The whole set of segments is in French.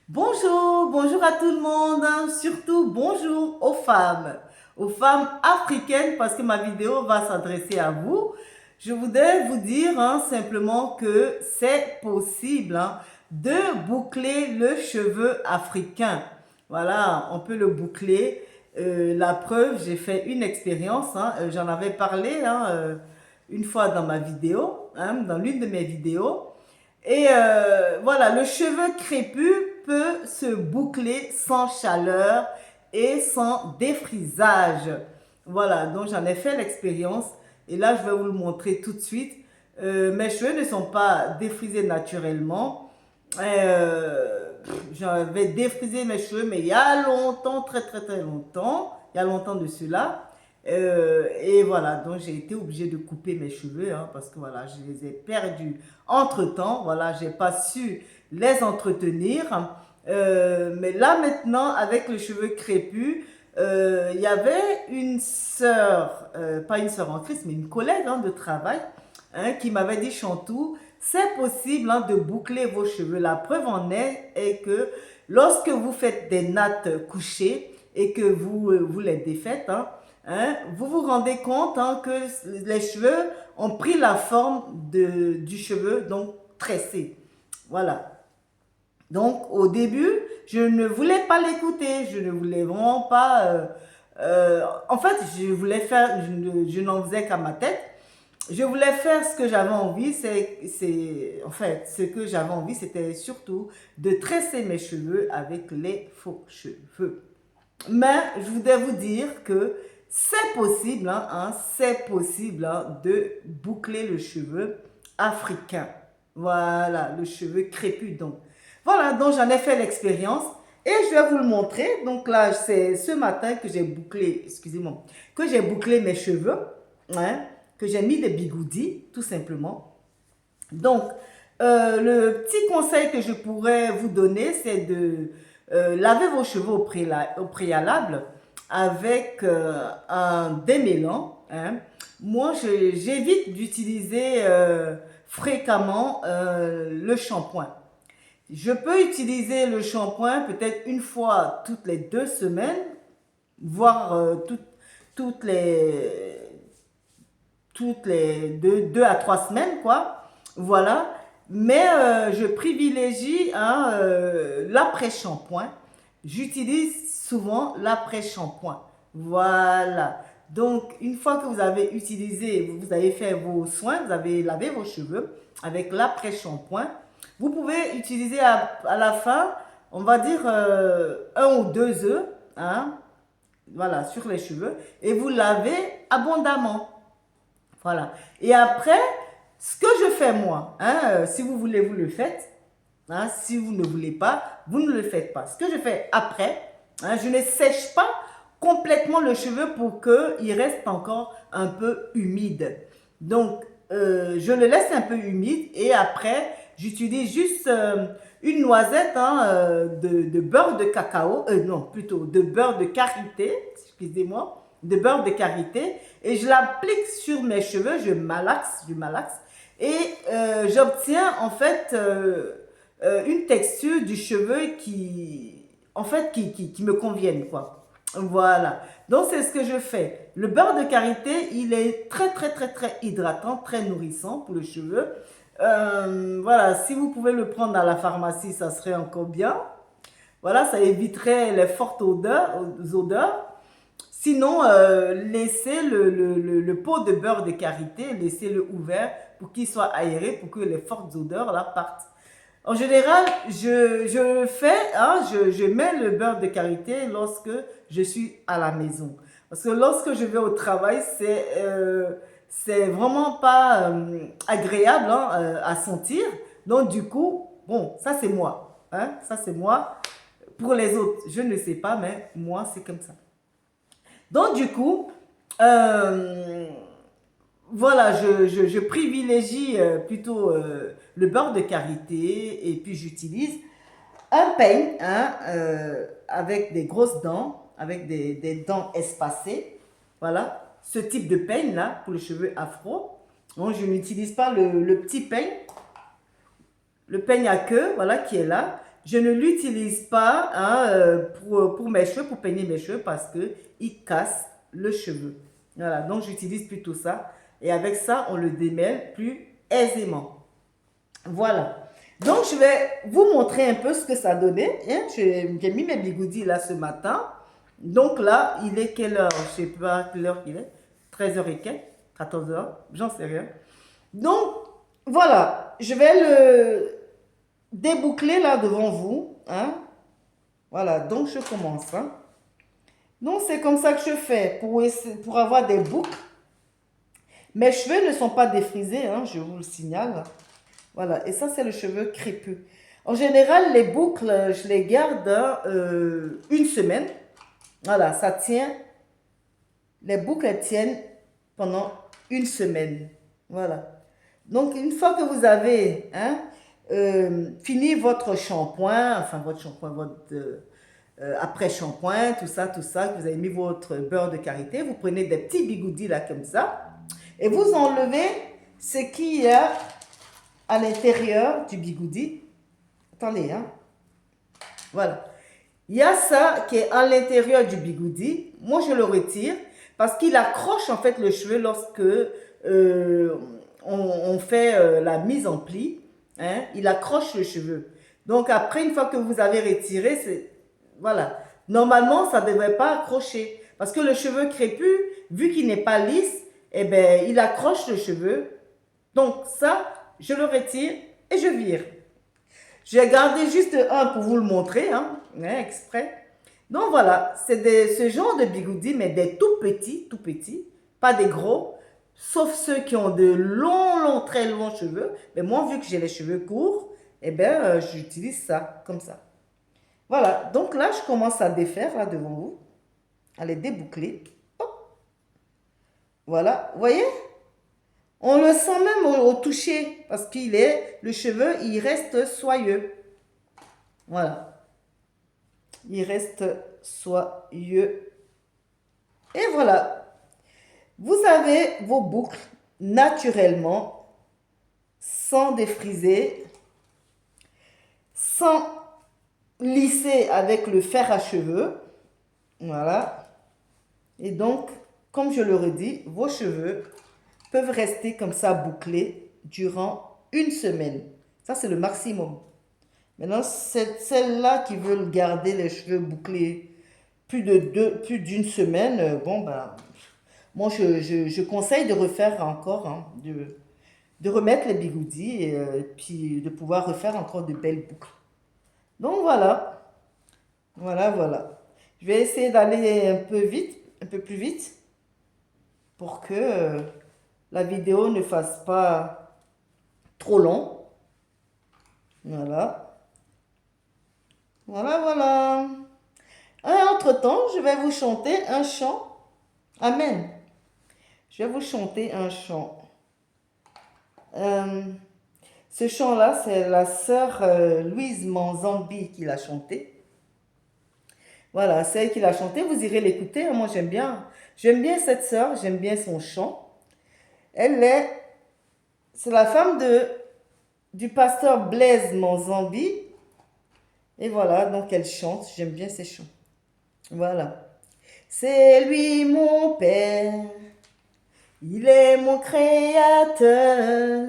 Bonjour, bonjour à tout le monde, hein. Surtout bonjour aux femmes africaines parce que ma vidéo va s'adresser à vous. Je voudrais vous dire simplement que c'est possible de boucler le cheveu africain. Voilà, on peut le boucler. La preuve, j'ai fait une expérience, j'en avais parlé une fois dans ma vidéo, dans l'une de mes vidéos. Et voilà, le cheveu crépus peut se boucler sans chaleur et sans défrisage. Voilà, donc j'en ai fait l'expérience et là je vais vous le montrer tout de suite. Mes cheveux ne sont pas défrisés naturellement. J'avais défrisé mes cheveux, mais il y a longtemps, très très très longtemps, il y a longtemps de cela. Et voilà, donc j'ai été obligée de couper mes cheveux parce que voilà, je les ai perdus entre-temps. Voilà, j'ai pas su les entretenir. Mais là maintenant, avec les cheveux crépus, il y avait une sœur, pas une sœur en Christ, mais une collègue de travail qui m'avait dit: Chantou, c'est possible de boucler vos cheveux. La preuve en est que lorsque vous faites des nattes couchées et que vous les défaites, vous vous rendez compte que les cheveux ont pris la forme du cheveu, donc tressé. Voilà. Donc au début, je ne voulais pas l'écouter, je ne voulais vraiment pas... en fait, je voulais faire, je n'en faisais qu'à ma tête. Je voulais faire ce que j'avais envie, en fait, ce que j'avais envie, c'était surtout de tresser mes cheveux avec les faux cheveux. Mais je voudrais vous dire que c'est possible, c'est possible de boucler le cheveu africain. Voilà, le cheveu crépus donc. Voilà, donc j'en ai fait l'expérience et je vais vous le montrer. Donc là, c'est ce matin que j'ai bouclé, excusez-moi, que j'ai bouclé mes cheveux, que j'ai mis des bigoudis, tout simplement. Donc, le petit conseil que je pourrais vous donner, c'est de laver vos cheveux au préalable avec un démêlant. Moi, j'évite d'utiliser fréquemment le shampoing. Je peux utiliser le shampoing peut-être une fois toutes les 2 semaines, voire toutes les 2 à 3 semaines, quoi. Voilà. Mais je privilégie l'après-shampoing. J'utilise souvent l'après-shampoing. Voilà. Donc, une fois que vous avez utilisé, vous avez fait vos soins, vous avez lavé vos cheveux avec l'après-shampoing, vous pouvez utiliser à la fin, on va dire 1 ou 2 œufs, voilà, sur les cheveux, et vous lavez abondamment. Voilà. Et après, ce que je fais moi, si vous voulez, vous le faites. Si vous ne voulez pas, vous ne le faites pas. Ce que je fais après, je ne sèche pas complètement le cheveu pour qu'il reste encore un peu humide. Donc, je le laisse un peu humide et après, j'utilise juste une noisette de beurre de cacao, non, plutôt de beurre de karité, excusez-moi, de beurre de karité, et je l'applique sur mes cheveux, je malaxe, et j'obtiens en fait une texture du cheveu en fait, qui me convienne, quoi. Voilà. Donc, c'est ce que je fais. Le beurre de karité, il est très, très, très, très hydratant, très nourrissant pour le cheveu. Voilà, si vous pouvez le prendre à la pharmacie, ça serait encore bien. Voilà, ça éviterait les fortes odeurs. Sinon, laissez le pot de beurre de karité, laissez-le ouvert pour qu'il soit aéré, pour que les fortes odeurs là partent. En général, je mets le beurre de karité lorsque je suis à la maison. Parce que lorsque je vais au travail, c'est vraiment pas agréable à sentir. Donc du coup, bon, ça c'est moi. Ça c'est moi. Pour les autres, je ne sais pas, mais moi c'est comme ça. Donc du coup, euh, voilà, je privilégie plutôt le beurre de karité et puis j'utilise un peigne avec des grosses dents, avec des dents espacées. Voilà, ce type de peigne là pour les cheveux afro. Donc je n'utilise pas le petit peigne, le peigne à queue, voilà, qui est là. je ne l'utilise pas hein, pour mes cheveux, pour peigner mes cheveux parce qu'il casse le cheveu. Voilà, donc j'utilise plutôt ça. Et avec ça, on le démêle plus aisément. Voilà. Donc, je vais vous montrer un peu ce que ça donnait. Hein. J'ai mis mes bigoudis là ce matin. Donc là, il est quelle heure? Je ne sais pas quelle heure il est. 13h et quelques, 14h, j'en sais rien. Donc, voilà. Je vais le déboucler là devant vous. Hein. Voilà, donc je commence. Hein. Donc, c'est comme ça que je fais pour avoir des boucles. Mes cheveux ne sont pas défrisés, hein, je vous le signale. Voilà, et ça, c'est le cheveu crépus. En général, les boucles, je les garde une semaine. Voilà, ça tient. Les boucles, elles tiennent pendant une semaine. Voilà. Donc, une fois que vous avez hein, fini votre shampoing, enfin, votre shampoing, votre après-shampoing, tout ça, que vous avez mis votre beurre de karité, vous prenez des petits bigoudis là, comme ça, et vous enlevez ce qu'il y a à l'intérieur du bigoudi. Attendez, hein. Voilà. Il y a ça qui est à l'intérieur du bigoudi. Moi, je le retire parce qu'il accroche en fait le cheveu lorsque on fait la mise en pli. Hein, il accroche le cheveu. Donc, après, une fois que vous avez retiré, c'est... Voilà. Normalement, ça ne devrait pas accrocher. Parce que le cheveu crépus, vu qu'il n'est pas lisse, eh ben, il accroche le cheveu. Donc, ça, je le retire et je vire. J'ai gardé juste un pour vous le montrer, hein, exprès. Donc voilà, c'est ce genre de bigoudis, mais des tout petits, pas des gros, sauf ceux qui ont de longs, très longs cheveux. Mais moi, vu que j'ai les cheveux courts, eh bien, j'utilise ça, comme ça. Voilà, donc là, je commence à défaire, là, devant vous, à les déboucler. Hop. Voilà, vous voyez? On le sent même au toucher parce le cheveu, il reste soyeux. Voilà. Il reste soyeux. Et voilà. Vous avez vos boucles naturellement, sans défriser, sans lisser avec le fer à cheveux. Voilà. Et donc, comme je le redis, vos cheveux peuvent rester comme ça bouclés durant une semaine. Ça, c'est le maximum. Maintenant, celles-là qui veulent garder les cheveux bouclés plus d'une semaine, bon, ben, moi, je conseille de refaire encore, hein, de remettre les bigoudis et puis de pouvoir refaire encore de belles boucles. Donc, voilà. Voilà, voilà. Je vais essayer d'aller un peu vite, un peu plus vite pour que la vidéo ne fasse pas trop long. Voilà. Voilà, voilà. Et entre-temps, je vais vous chanter un chant. Amen. Je vais vous chanter un chant. Ce chant-là, c'est la sœur Louise Manzambi qui l'a chanté. Voilà, c'est elle qui l'a chanté. Vous irez l'écouter. Moi, j'aime bien. J'aime bien cette sœur. J'aime bien son chant. C'est la femme du pasteur Blaise Manzambi. Et voilà, donc elle chante. J'aime bien ses chants. Voilà. C'est lui mon Père. Il est mon créateur.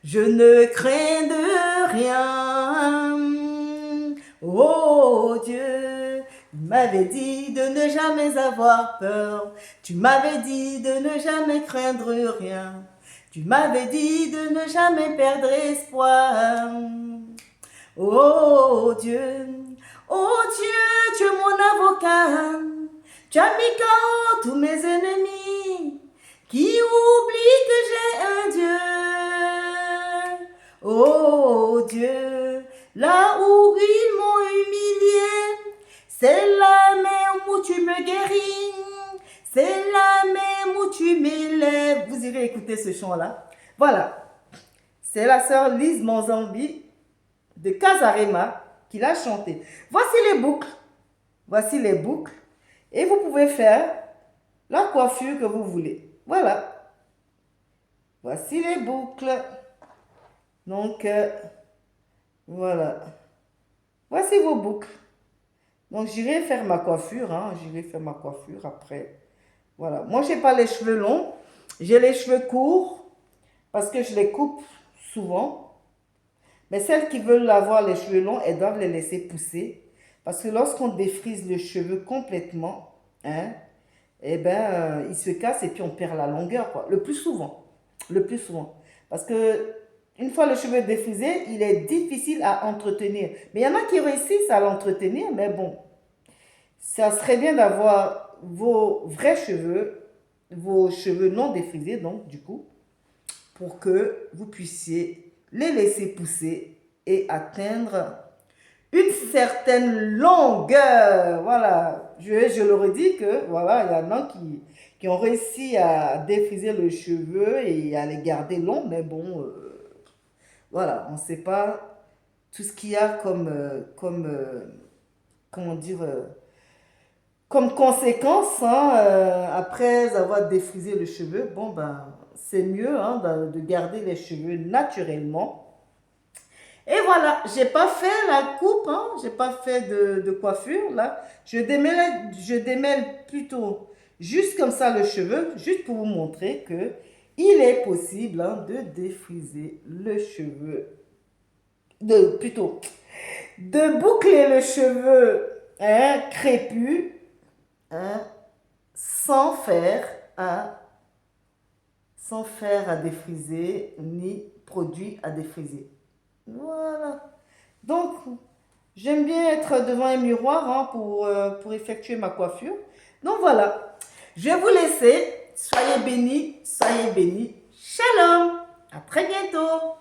Je ne crains de rien. Oh Dieu, tu m'avais dit de ne jamais avoir peur. Tu m'avais dit de ne jamais craindre rien. Tu m'avais dit de ne jamais perdre espoir. Oh Dieu, tu es mon avocat. Tu as mis KO tous mes ennemis qui oublient que j'ai un Dieu. Oh Dieu, là où ils m'ont humilié, c'est là même où tu me guéris. C'est là même où tu m'élèves. Vous irez écouter ce chant-là. Voilà. C'est la sœur Lise Manzambi de Casarema qui l'a chanté. Voici les boucles. Voici les boucles. Et vous pouvez faire la coiffure que vous voulez. Voilà. Voici les boucles. Donc, voilà. Voici vos boucles. Donc, j'irai faire ma coiffure, hein. J'irai faire ma coiffure après. Voilà. Moi, j'ai pas les cheveux longs. J'ai les cheveux courts parce que je les coupe souvent. Mais celles qui veulent avoir les cheveux longs, elles doivent les laisser pousser. Parce que lorsqu'on défrise le cheveu complètement, hein, eh ben, il se casse et puis on perd la longueur, quoi. Le plus souvent. Le plus souvent. Parce que une fois le cheveu défrisé, il est difficile à entretenir. Mais il y en a qui réussissent à l'entretenir, mais bon, ça serait bien d'avoir vos vrais cheveux, vos cheveux non défrisés, donc du coup, pour que vous puissiez les laisser pousser et atteindre une certaine longueur. Voilà, je leur ai dit que voilà, il y en a qui ont réussi à défriser le cheveu et à les garder longs, mais bon, voilà, on ne sait pas tout ce qu'il y a comment dire, comme conséquence, hein, après avoir défrisé le cheveu. Bon, ben, c'est mieux hein, de garder les cheveux naturellement. Et voilà, j'ai pas fait la coupe, hein, j'ai pas fait de coiffure là. Je démêle plutôt juste comme ça le cheveu, juste pour vous montrer que il est possible hein, de défriser le cheveu, plutôt de boucler le cheveu hein, crépus hein, sans faire à défriser ni produit à défriser. Voilà. Donc, j'aime bien être devant un miroir hein, pour effectuer ma coiffure. Donc voilà, je vais vous laisser. Soyez bénis, soyez bénis. Shalom. À très bientôt.